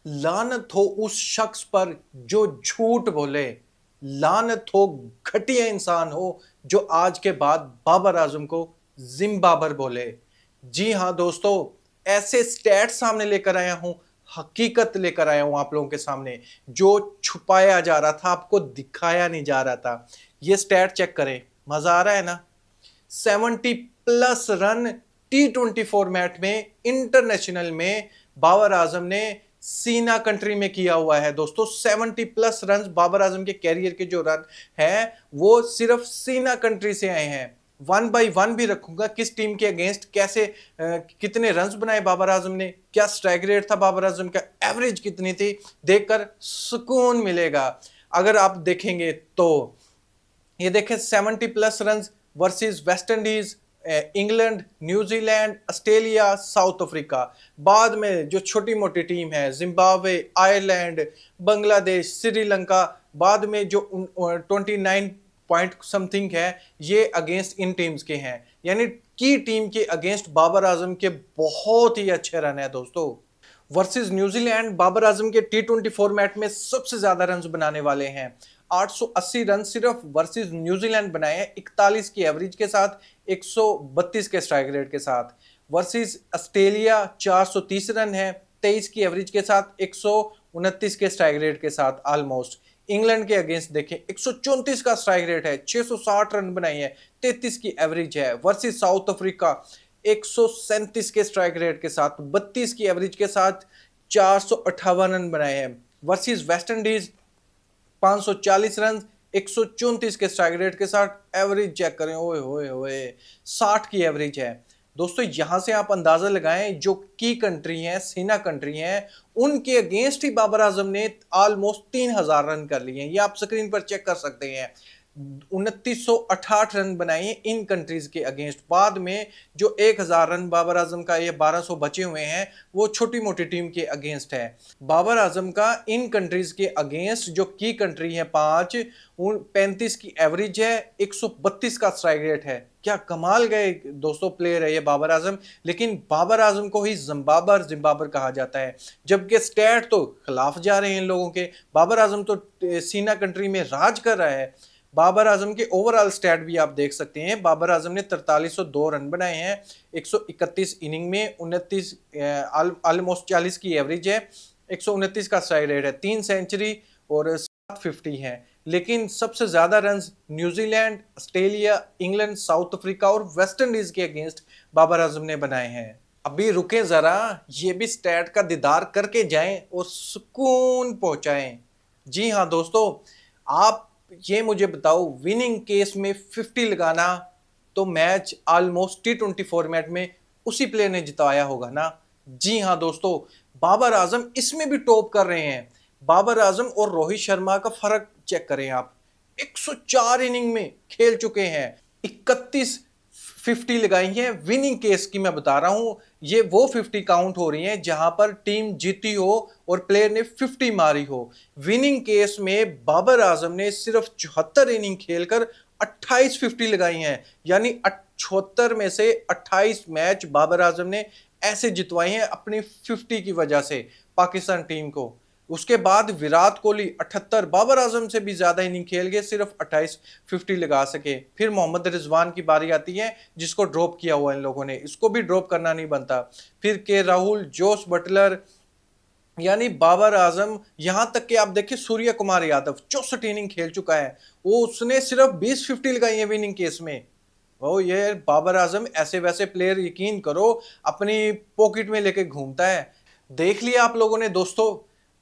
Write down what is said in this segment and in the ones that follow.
लानत हो उस शख्स पर जो झूठ बोले, लानत हो घटिया इंसान हो जो आज के बाद बाबर आजम को जिम्बाबर बोले। जी हाँ दोस्तों, ऐसे स्टैट सामने लेकर आया हूं, हकीकत लेकर आया हूं आप लोगों के सामने, जो छुपाया जा रहा था, आपको दिखाया नहीं जा रहा था। ये स्टैट चेक करें, मजा आ रहा है ना। 70+ रन T20 फॉर्मेट में, इंटरनेशनल में बाबर आजम ने सीना कंट्री में किया हुआ है दोस्तों। 70+ रन बाबर आजम के कैरियर के जो रन है वो सिर्फ सीना कंट्री से आए हैं। 1 बाई 1 भी रखूंगा, किस टीम के अगेंस्ट कैसे कितने रन्स बनाए बाबर आजम ने, क्या स्ट्राइक रेट था बाबर आजम का, एवरेज कितनी थी, देखकर सुकून मिलेगा। अगर आप देखेंगे तो ये देखें, 70+ run versus West Indies, England, New Zealand, Australia, south Africa. बाद में जो छोटी मोटी टीम है, जिम्बाब्वे, आयरलैंड, बांग्लादेश, श्रीलंका, बाद में जो 29 पॉइंट समथिंग है, ये अगेंस्ट इन टीम्स के हैं। यानी की टीम के अगेंस्ट बाबर आजम के बहुत ही अच्छे रन है दोस्तों। वर्सेस न्यूजीलैंड, बाबर आजम के T20 फॉर्मेट में सबसे ज्यादा रन बनाने वाले हैं। 880 रन सिर्फ वर्सेस न्यूजीलैंड बनाए हैं, 41 की एवरेज के साथ, 132 के स्ट्राइक रेट के साथ। वर्सेस ऑस्ट्रेलिया 430 रन है, 23 की एवरेज के साथ, 129 के स्ट्राइक रेट के साथ ऑलमोस्ट। इंग्लैंड के अगेंस्ट देखें, 134 का स्ट्राइक रेट है, 660 रन बनाई है, 33 की एवरेज है। वर्सेस साउथ अफ्रीका 137 के स्ट्राइक रेट के साथ, 32 की एवरेज के साथ, 458 रन बनाए हैं। वर्सेस वेस्ट इंडीज 540 रन, 134 के स्ट्राइक रेट के साथ, एवरेज चेक करें, ओए होए होए 60 की एवरेज है। दोस्तों यहां से आप अंदाजा लगाएं, जो की कंट्री है, सीना कंट्री है, उनके अगेंस्ट ही बाबर आजम ने ऑलमोस्ट 3000 रन कर लिए हैं। ये आप स्क्रीन पर चेक कर सकते हैं। 2968 रन बनाए इन कंट्रीज के अगेंस्ट। बाद में जो 1000 रन बाबर आजम का, ये 1200 बचे हुए हैं, वो छोटी मोटी टीम के अगेंस्ट है। बाबर आजम का इन कंट्रीज के अगेंस्ट जो की कंट्री है 5, 35 की एवरेज है, 132 का स्ट्राइक रेट है। क्या कमाल गए दोस्तों प्लेयर है ये बाबर आजम। लेकिन बाबर आजम को ही जिम्बाबर कहा जाता है, जबकि स्टैट तो खिलाफ जा रहे हैं इन लोगों के। बाबर आजम तो सीना कंट्री में राज कर रहा है। बाबर आजम के ओवरऑल स्टैट भी आप देख सकते हैं। बाबर आजम ने 4302 रन बनाए हैं 131 इनिंग में, 29 ऑलमोस्ट 40 की एवरेज है, 129 का स्ट्राइक रेट है, 3 सेंचुरी और 750 है। लेकिन सबसे ज्यादा run New Zealand, Australia, England, south Africa और वेस्ट इंडीज के अगेंस्ट बाबर आजम ने बनाए हैं। अभी रुके जरा, ये भी स्टैट का दीदार करके जाएं और सुकून पहुंचाएं। जी हाँ दोस्तों, आप ये मुझे बताओ, विनिंग केस में 50 लगाना तो मैच ऑलमोस्ट T20 फॉर्मेट में उसी प्लेयर ने जिताया होगा ना। जी हाँ दोस्तों, बाबर आजम इसमें भी टॉप कर रहे हैं। बाबर आजम और रोहित शर्मा का फर्क चेक करें आप। 104 इनिंग में खेल चुके हैं, 31 50 लगाई है। विनिंग केस की मैं बता रहा हूं, ये वो 50 काउंट हो रही हैं जहां पर टीम जीती हो और प्लेयर ने 50 मारी हो। विनिंग केस में बाबर आजम ने सिर्फ 74 इनिंग खेलकर 28 50 लगाई हैं। यानी 76 में से 28 मैच बाबर आजम ने ऐसे जितवाए हैं अपनी 50 की वजह से पाकिस्तान टीम को। उसके बाद विराट कोहली 78, बाबर आजम से भी ज्यादा इनिंग खेल गए, सिर्फ 28 50 लगा सके। फिर मोहम्मद रिजवान की बारी आती है, जिसको ड्रॉप किया हुआ इन लोगों ने, इसको भी ड्रॉप करना नहीं बनता। फिर के राहुल, जोस बटलर, यानी बाबर आजम, यहां तक कि आप देखिए सूर्य कुमार यादव 64 इनिंग खेल चुका है, वो उसने सिर्फ 20 50 लगाई है विनिंग केस में। ओ ये बाबर आजम ऐसे वैसे प्लेयर यकीन करो अपनी पॉकेट में लेके घूमता है। देख लिया आप लोगों ने दोस्तों,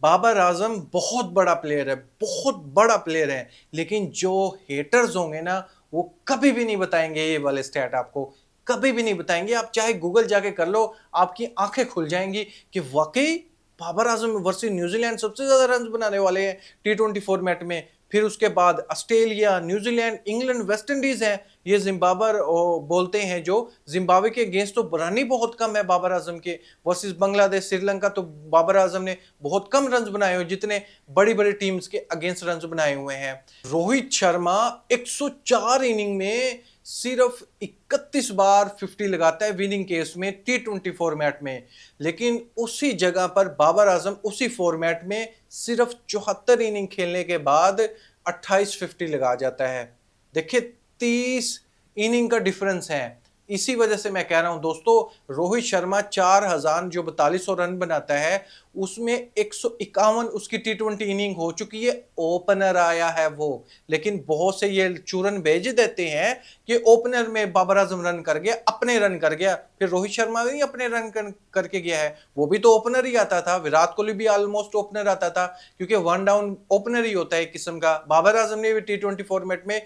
बाबर आजम बहुत बड़ा प्लेयर है, बहुत बड़ा प्लेयर है। लेकिन जो हेटर्स होंगे ना, वो कभी भी नहीं बताएंगे ये वाले स्टैट आपको, कभी भी नहीं बताएंगे। आप चाहे गूगल जाके कर लो, आपकी आंखें खुल जाएंगी कि वाकई बाबर आजम वर्सेस न्यूजीलैंड सबसे ज्यादा रन बनाने वाले हैं T20 फॉर्मेट में। फिर उसके बाद Australia, New Zealand, England, West Indies है, ये जिम्बाबर बोलते हैं, जो जिम्बाब्वे के अगेंस्ट तो रन ही बहुत कम है बाबर आजम के। वर्सेस बांग्लादेश, श्रीलंका, तो बाबर आजम ने बहुत कम रन बनाए हुए जितने बड़ी बड़ी टीम्स के अगेंस्ट रन बनाए हुए हैं। रोहित शर्मा 104 इनिंग में सिर्फ 31 बार 50 लगाता है विनिंग केस में T20 फॉर्मेट में। लेकिन उसी जगह पर बाबर आजम उसी फॉर्मेट में सिर्फ 74 इनिंग खेलने के बाद 28 50 लगा जाता है। देखिए 30 इनिंग का डिफरेंस है। इसी वजह से मैं कह रहा हूं दोस्तों, रोहित शर्मा 4000 जो 4200 रन बनाता है उसमें 151 उसकी T20 इनिंग हो चुकी है। ओपनर आया है वो, लेकिन बहुत से ये चूरन भेज देते हैं कि ओपनर में बाबर आजम रन कर गया, अपने रन कर गया। फिर रोहित शर्मा भी अपने रन करके गया है, वो भी तो ओपनर ही आता था। विराट कोहली भी ऑलमोस्ट ओपनर आता था, क्योंकि वन डाउन ओपनर ही होता है एक किस्म का। बाबर आजम ने भी T20 फॉर्मेट में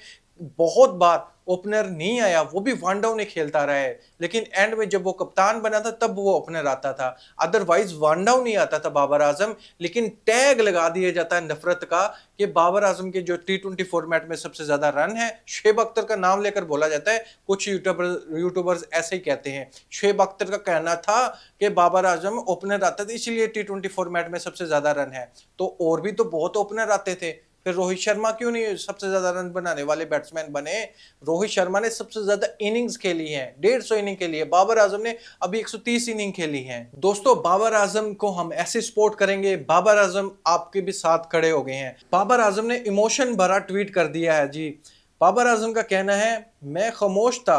बहुत बार ओपनर नहीं आया, वो भी वन डाउन ही खेलता रहा है। लेकिन एंड में जब वो कप्तान बना था तब वो ओपनर आता था, अदरवाइज वन डाउन नहीं आता था बाबर आजम। लेकिन टैग लगा दिया जाता है नफरत का कि बाबर आजम के जो T20 फॉर्मेट में सबसे ज्यादा रन है, शुएब अख्तर का नाम लेकर बोला जाता है। कुछ यूट्यूबर्स ऐसे ही कहते हैं। शुएब अख्तर का कहना था कि बाबर आजम ओपनर आता था इसलिए T20 फॉर्मेट में सबसे ज्यादा रन है। तो और भी तो बहुत ओपनर आते थे, फिर रोहित शर्मा क्यों नहीं सबसे ज्यादा रन बनाने वाले बैट्समैन बने? रोहित शर्मा ने सबसे ज्यादा इनिंग्स खेली हैं, 150 इनिंग खेली है। बाबर आजम ने अभी 130 इनिंग खेली हैं। दोस्तों, बाबर आजम को हम ऐसे सपोर्ट करेंगे, बाबर आजम आपके भी साथ खड़े हो गए हैं। बाबर आजम ने इमोशन भरा ट्वीट कर दिया है जी। बाबर आजम का कहना है, मैं खामोश था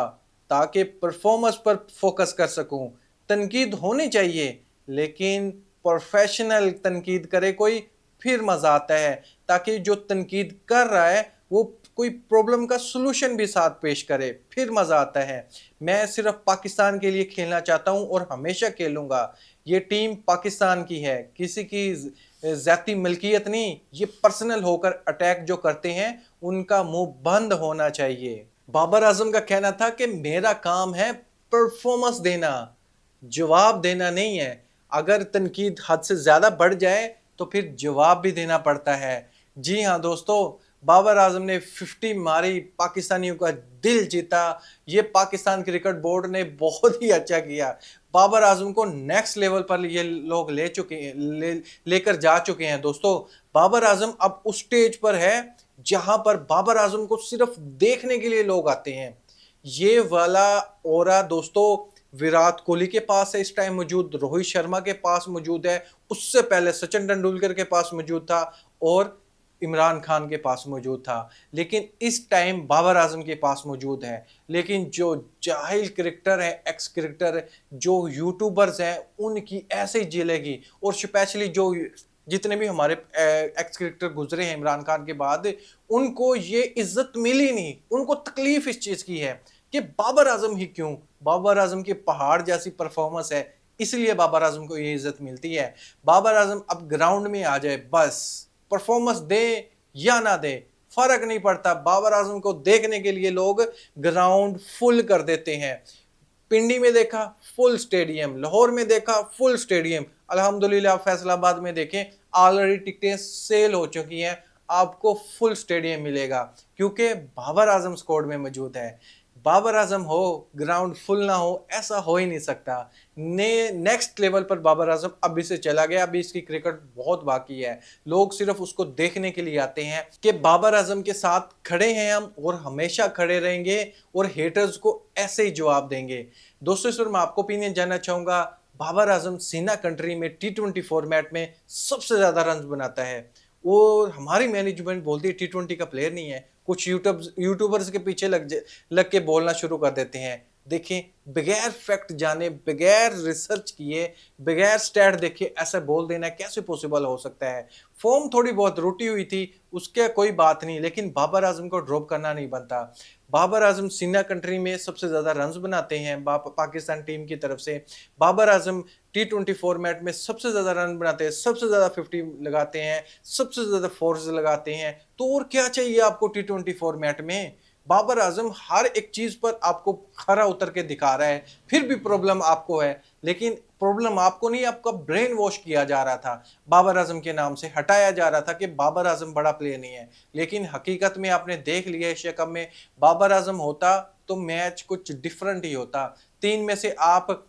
ताकि परफॉर्मेंस पर फोकस कर सकूं। तनकीद होनी चाहिए, लेकिन प्रोफेशनल तनकीद करे कोई, फिर मजा आता है। ताकि जो तनकीद कर रहा है वो कोई प्रॉब्लम का सलूशन भी साथ पेश करे, फिर मजा आता है। मैं सिर्फ पाकिस्तान के लिए खेलना चाहता हूं और हमेशा खेलूंगा। ये टीम पाकिस्तान की है, किसी की जाती मिल्कियत नहीं। ये पर्सनल होकर अटैक जो करते हैं उनका मुंह बंद होना चाहिए। बाबर आजम का कहना था कि मेरा काम है परफॉर्मेंस देना, जवाब देना नहीं है। अगर तनकीद हद से ज्यादा बढ़ जाए तो फिर जवाब भी देना पड़ता है। जी हाँ दोस्तों, बाबर आजम ने 50 मारी, पाकिस्तानियों का दिल जीता। ये पाकिस्तान क्रिकेट बोर्ड ने बहुत ही अच्छा किया। बाबर आजम को नेक्स्ट लेवल पर ये लोग ले चुके हैं, लेकर जा चुके हैं। दोस्तों, बाबर आजम अब उस स्टेज पर है जहां पर बाबर आजम को सिर्फ देखने के लिए लोग आते हैं। ये वाला ओरा दोस्तों विराट कोहली के पास है इस टाइम मौजूद, रोहित शर्मा के पास मौजूद है, उससे पहले सचिन तेंदुलकर के पास मौजूद था और इमरान खान के पास मौजूद था। लेकिन इस टाइम बाबर आजम के पास मौजूद है। लेकिन जो जाहिल क्रिकेटर है, एक्स क्रिकेटर, जो यूट्यूबर्स हैं, उनकी ऐसे ही जिलेगी। और स्पेशली जो जितने भी हमारे एक्स क्रिकेटर गुजरे हैं इमरान खान के बाद, उनको ये इज्जत मिली नहीं। उनको तकलीफ इस चीज की है कि बाबर आजम ही क्यों, बाबर आजम की पहाड़ जैसी परफॉर्मेंस है, इसलिए बाबर आजम को ये इज्जत मिलती है। बाबर आजम अब ग्राउंड में आ जाए, बस परफॉर्मेंस दे या ना दे फर्क नहीं पड़ता। बाबर आजम को देखने के लिए लोग ग्राउंड फुल कर देते हैं। पिंडी में देखा फुल स्टेडियम, लाहौर में देखा फुल स्टेडियम, अल्हम्दुलिल्लाह फैसलाबाद में देखें ऑलरेडी टिकटें सेल हो चुकी हैं। आपको फुल स्टेडियम मिलेगा क्योंकि बाबर आजम स्क्वाड में मौजूद है। बाबर आजम हो ग्राउंड फुल ना हो, ऐसा हो ही नहीं सकता। नेक्स्ट लेवल पर बाबर आजम अभी से चला गया, अभी इसकी क्रिकेट बहुत बाकी है। लोग सिर्फ उसको देखने के लिए आते हैं कि बाबर आजम के साथ खड़े हैं हम और हमेशा खड़े रहेंगे और हेटर्स को ऐसे ही जवाब देंगे। दोस्तों, इस पर मैं आपको ओपिनियन जानना चाहूंगा। बाबर आजम सीना कंट्री में T20 फॉर्मेट में सबसे ज्यादा रन बनाता है और हमारी मैनेजमेंट बोलती है T20 का प्लेयर नहीं है। कुछ यूट्यूबर्स के पीछे लग के बोलना शुरू कर देते हैं। देखें, बगैर फैक्ट जाने, बगैर रिसर्च किए, बगैर स्टैट देखे ऐसा बोल देना कैसे पॉसिबल हो सकता है? फॉर्म थोड़ी बहुत रुटी हुई थी, उसके कोई बात नहीं, लेकिन बाबर आजम को ड्रॉप करना नहीं बनता। बाबर आजम सीना कंट्री में सबसे ज्यादा रन्स बनाते हैं पाकिस्तान टीम की तरफ से। बाबर आजम T20 फॉर्मेट में सबसे ज्यादा रन बनाते हैं, सबसे ज्यादा 50 लगाते हैं, सबसे ज्यादा फोर्स लगाते हैं। तो और क्या चाहिए आपको T20 फॉर्मेट में? बाबर आजम हर एक चीज पर आपको खरा उतर के दिखा रहा है, फिर भी प्रॉब्लम आपको है। लेकिन प्रॉब्लम आपको नहीं, आपका ब्रेन वॉश किया जा रहा था, बाबर आजम के नाम से हटाया जा रहा था कि बाबर आजम बड़ा प्लेयर नहीं है। लेकिन हकीकत में आपने देख लिया एशिया कप में, बाबर आजम होता तो मैच कुछ डिफरेंट ही होता। 3 में से आप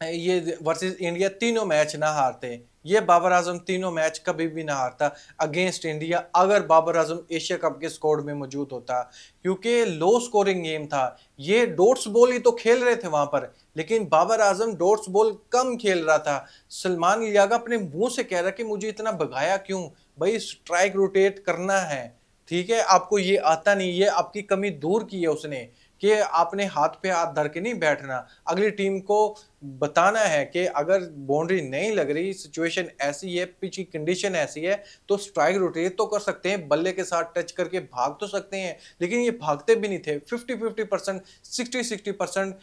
ये वर्सेस इंडिया तीनों मैच ना हारते, ये बाबर आजम तीनों मैच कभी भी ना हारता अगेंस्ट इंडिया, अगर बाबर आजम एशिया कप के स्क्वाड में मौजूद होता, क्योंकि लो स्कोरिंग गेम था। ये डॉट्स बॉल ही तो खेल रहे थे वहां पर, लेकिन बाबर आजम डॉट्स बॉल कम खेल रहा था। सलमान लियागा अपने मुंह से कह रहा कि मुझे इतना भगाया क्यों, भाई स्ट्राइक रोटेट करना है, ठीक है, आपको ये आता नहीं, ये आपकी कमी दूर की है उसने, कि आपने हाथ पे हाथ धर के नहीं बैठना, अगली टीम को बताना है कि अगर बाउंड्री नहीं लग रही, सिचुएशन ऐसी है, पिच की कंडीशन ऐसी है, तो स्ट्राइक रोटेट तो कर सकते हैं, बल्ले के साथ टच करके भाग तो सकते हैं, लेकिन ये भागते भी नहीं थे। 50-50%, 60-60%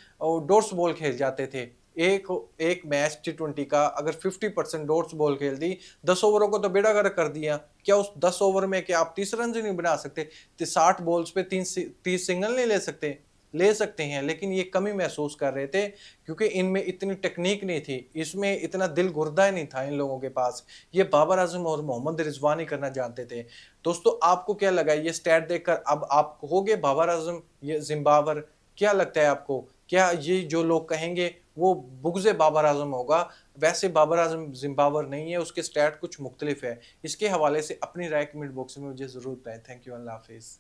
डोर्स बॉल खेल जाते थे। एक एक मैच T20 का अगर 50% डॉट्स बॉल खेल दी, 10 ओवरों को तो बेड़ा गर्क कर दिया। क्या उस 10 ओवर में क्या आप 30 रन नहीं बना सकते? 60 बॉल्स पे 30 सिंगल नहीं ले सकते? ले सकते हैं, लेकिन ये कमी महसूस कर रहे थे क्योंकि इनमें इतनी टेक्निक नहीं थी, इसमें इतना दिल गुर्दा नहीं था इन लोगों के पास। ये बाबर आजम और मोहम्मद रिजवान ही करना जानते थे। दोस्तों, आपको क्या लगा ये स्टैट देखकर? अब आप कहोगे बाबर आजम ये जिम्बाबर, क्या लगता है आपको? क्या ये जो लोग कहेंगे वो बुग़्ज़ बाबर आजम होगा? वैसे बाबर आजम जिम्बाबर नहीं है, उसके स्टैट कुछ मुख्तलिफ है। इसके हवाले से अपनी राय कमेंट बॉक्स में मुझे ज़रूर बताएं। थैंक यू, अल्लाह हाफिज़।